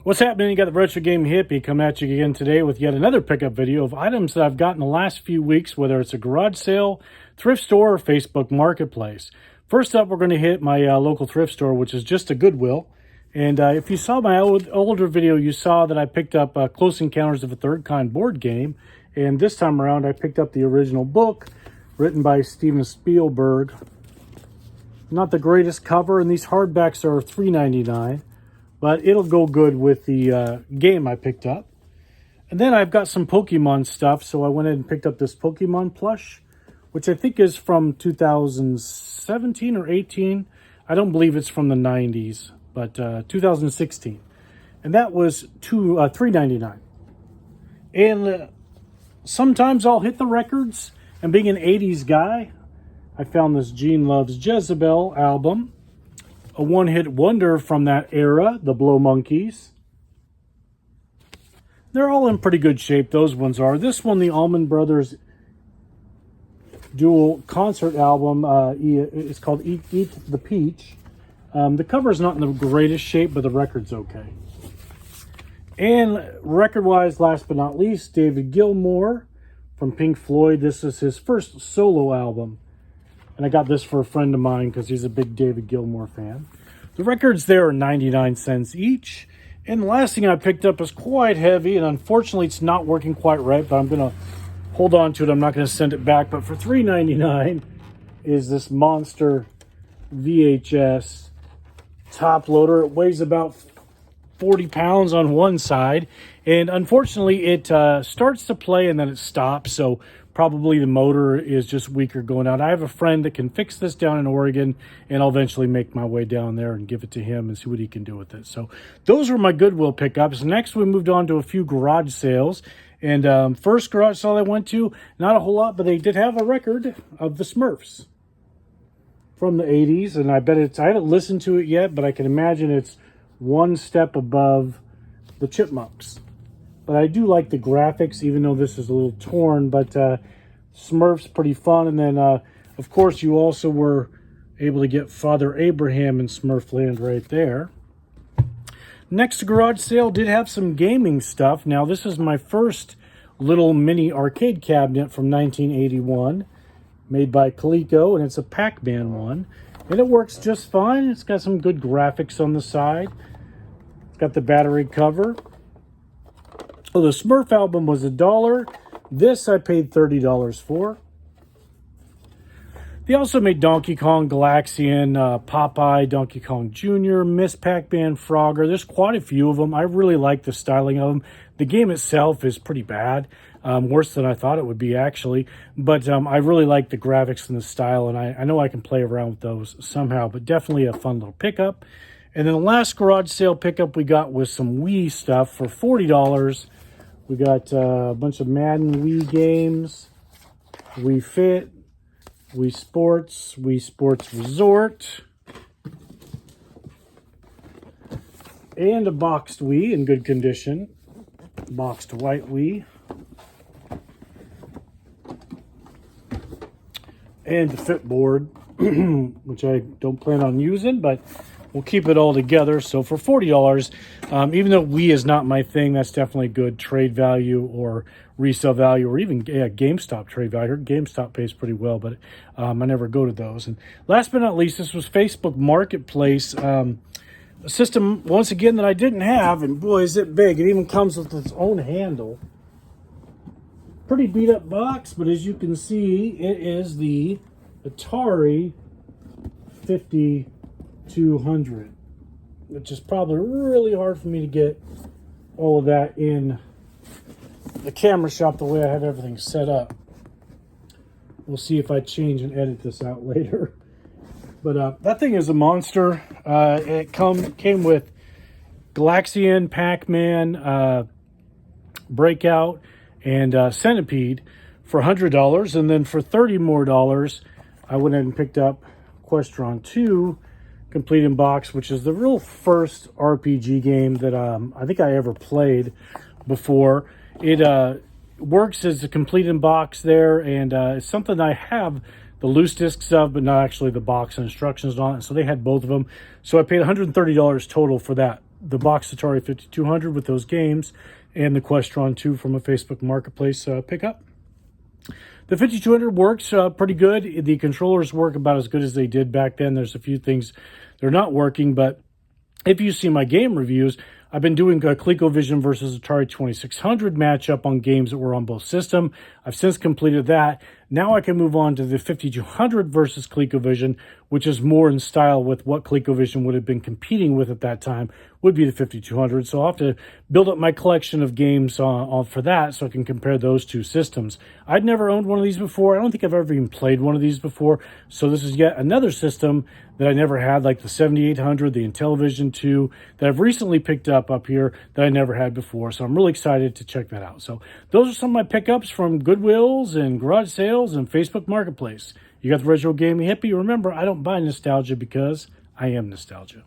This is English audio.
What's happening? You got the Retro Game Hippie coming at you again today with yet another pickup video of items that I've gotten the last few weeks, whether it's a garage sale, thrift store, or Facebook Marketplace. First up, we're going to hit my local thrift store, which is just a Goodwill. And if you saw my older video, you saw that I picked up Close Encounters of a Third Kind board game. And this time around, I picked up the original book written by Steven Spielberg. Not the greatest cover, and these hardbacks are $3.99. But it'll go good with the game I picked up. And then I've got some Pokemon stuff, so I went ahead and picked up this Pokemon plush, which I think is from 2017 or 18. I don't believe it's from the 90s, but 2016. And that was $3.99. And sometimes I'll hit the records. And being an 80s guy, I found this Gene Loves Jezebel album. A one-hit wonder from that era, the Blow Monkeys. They're all in pretty good shape, those ones are. This one, the Allman Brothers dual concert album, it's called Eat the Peach. The cover's not in the greatest shape, but the record's okay. And record-wise, last but not least, David Gilmour from Pink Floyd. This is his first solo album. And I got this for a friend of mine because he's a big David Gilmour fan. The records there are 99 cents each. And the last thing I picked up is quite heavy, and unfortunately it's not working quite right, but I'm going to hold on to it. I'm not going to send it back. But for $3.99 is this Monster VHS top loader. It weighs about 40 pounds on one side. And unfortunately, it starts to play and then it stops. So probably the motor is just weaker going out. I have a friend that can fix this down in Oregon, and I'll eventually make my way down there and give it to him and see what he can do with it. So those were my Goodwill pickups. Next, we moved on to a few garage sales. And first garage sale I went to, not a whole lot, but they did have a record of the Smurfs from the 80s. And I bet I haven't listened to it yet, but I can imagine it's one step above the Chipmunks. But I do like the graphics, even though this is a little torn. But Smurfs, pretty fun. And then, of course, you also were able to get Father Abraham in Smurfland right there. Next garage sale did have some gaming stuff. Now, this is my first little mini arcade cabinet from 1981, made by Coleco, and it's a Pac-Man one. And it works just fine. It's got some good graphics on the side. It's got the battery cover. Well, the Smurf album was $1. This I paid $30 for. They also made Donkey Kong, Galaxian, Popeye, Donkey Kong Jr., Miss Pac-Man, Frogger. There's quite a few of them. I really like the styling of them. The game itself is pretty bad. Worse than I thought it would be, actually. But I really like the graphics and the style, and I know I can play around with those somehow. But definitely a fun little pickup. And then the last garage sale pickup we got was some Wii stuff for $40. We got a bunch of Madden Wii games, Wii Fit, Wii Sports Resort, and a boxed Wii in good condition, boxed white Wii, and the Fit board, which I don't plan on using, but we'll keep it all together. So for $40, even though Wii is not my thing, that's definitely good trade value or resale value, or even GameStop trade value. GameStop pays pretty well, but I never go to those. And last but not least, this was Facebook Marketplace, a system, once again, that I didn't have, and boy, is it big. It even comes with its own handle. Pretty beat up box, but as you can see, it is the Atari 5200, which is probably really hard for me to get all of that in the camera shop the way I have everything set up. We'll see if I change and edit this out later. But that thing is a monster. It came with Galaxian, Pac-Man, Breakout, and Centipede for $100. And then for $30 more, I went ahead and picked up Questron 2 complete in box, which is the real first RPG game that I think I ever played before. It works as a complete in box there, and it's something I have the loose discs of, but not actually the box and instructions on it. So they had both of them. So I paid $130 total for that the box Atari 5200 with those games, and the Questron 2 from a Facebook Marketplace pickup. The 5200 works pretty good. The controllers work about as good as they did back then. There's a few things they're not working, but if you see my game reviews, I've been doing a ColecoVision versus Atari 2600 matchup on games that were on both systems. I've since completed that. Now I can move on to the 5200 versus ColecoVision, which is more in style with what ColecoVision would have been competing with at that time, would be the 5200. So I'll have to build up my collection of games for that so I can compare those two systems. I'd never owned one of these before. I don't think I've ever even played one of these before. So this is yet another system that I never had, like the 7800, the Intellivision 2, that I've recently picked up here that I never had before. So I'm really excited to check that out. So those are some of my pickups from Goodwills and garage sales and Facebook Marketplace. You got the Retro Gaming Hippie. Remember, I don't buy nostalgia because I am nostalgia.